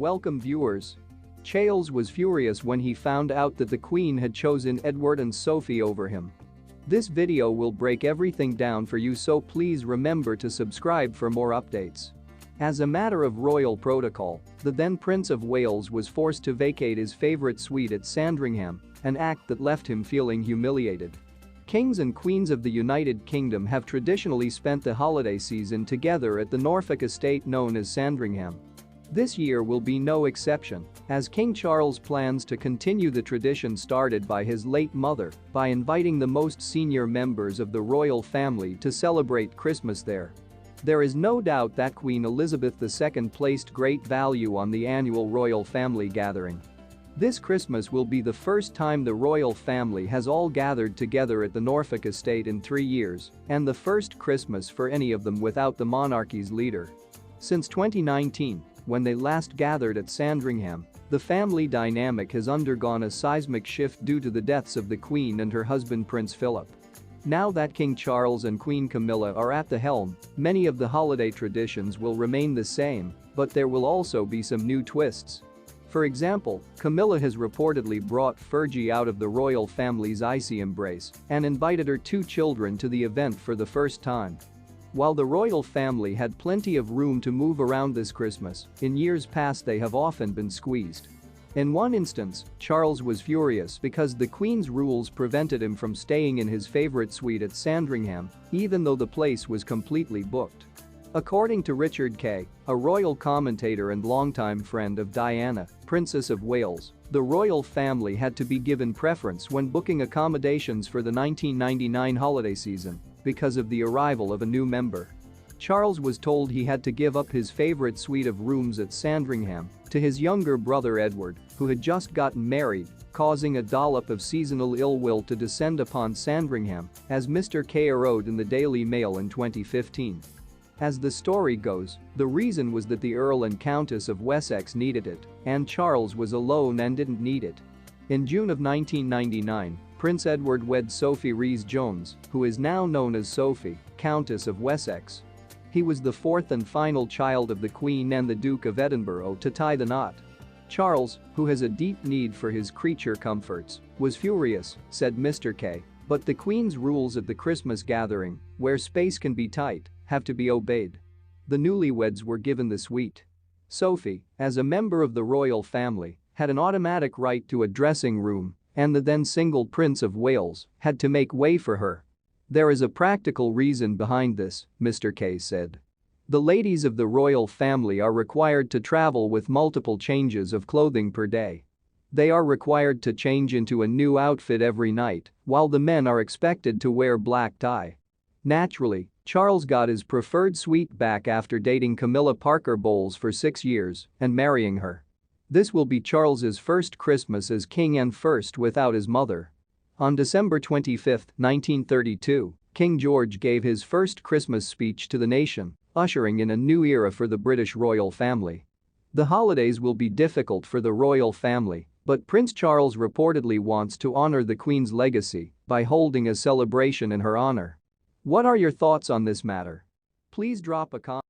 Welcome viewers. Charles was furious when he found out that the Queen had chosen Edward and Sophie over him. This video will break everything down for you, so please remember to subscribe for more updates. As a matter of royal protocol, the then Prince of Wales was forced to vacate his favourite suite at Sandringham, an act that left him feeling humiliated. Kings and queens of the United Kingdom have traditionally spent the holiday season together at the Norfolk estate known as Sandringham. This year will be no exception, as King Charles plans to continue the tradition started by his late mother by inviting the most senior members of the royal family to celebrate Christmas there. There is no doubt that Queen Elizabeth II placed great value on the annual royal family gathering. This Christmas will be the first time the royal family has all gathered together at the Norfolk estate in 3 years, and the first Christmas for any of them without the monarchy's leader. Since 2019, when they last gathered at Sandringham, the family dynamic has undergone a seismic shift due to the deaths of the Queen and her husband Prince Philip. Now that King Charles and Queen Camilla are at the helm, many of the holiday traditions will remain the same, but there will also be some new twists. For example, Camilla has reportedly brought Fergie out of the royal family's icy embrace and invited her 2 children to the event for the first time. While the royal family had plenty of room to move around this Christmas, in years past they have often been squeezed. In one instance, Charles was furious because the Queen's rules prevented him from staying in his favourite suite at Sandringham, even though the place was completely booked. According to Richard Kay, a royal commentator and longtime friend of Diana, Princess of Wales, the royal family had to be given preference when booking accommodations for the 1999 holiday season because of the arrival of a new member. Charles was told he had to give up his favourite suite of rooms at Sandringham to his younger brother Edward, who had just gotten married, causing a dollop of seasonal ill will to descend upon Sandringham, as Mr. Kay wrote in the Daily Mail in 2015. As the story goes, the reason was that the Earl and Countess of Wessex needed it, and Charles was alone and didn't need it. In June of 1999, Prince Edward wed Sophie Rhys-Jones, who is now known as Sophie, Countess of Wessex. He was the 4th and final child of the Queen and the Duke of Edinburgh to tie the knot. Charles, who has a deep need for his creature comforts, was furious, said Mr. Kay, but the Queen's rules at the Christmas gathering, where space can be tight, have to be obeyed. The newlyweds were given the suite. Sophie, as a member of the royal family, had an automatic right to a dressing room, and the then single Prince of Wales had to make way for her. There is a practical reason behind this, Mr. Kay said. The ladies of the royal family are required to travel with multiple changes of clothing per day. They are required to change into a new outfit every night, while the men are expected to wear black tie. Naturally, Charles got his preferred suite back after dating Camilla Parker Bowles for 6 years and marrying her. This will be Charles's first Christmas as king and first without his mother. On December 25, 1932, King George gave his first Christmas speech to the nation, ushering in a new era for the British royal family. The holidays will be difficult for the royal family, but Prince Charles reportedly wants to honor the Queen's legacy by holding a celebration in her honor. What are your thoughts on this matter? Please drop a comment.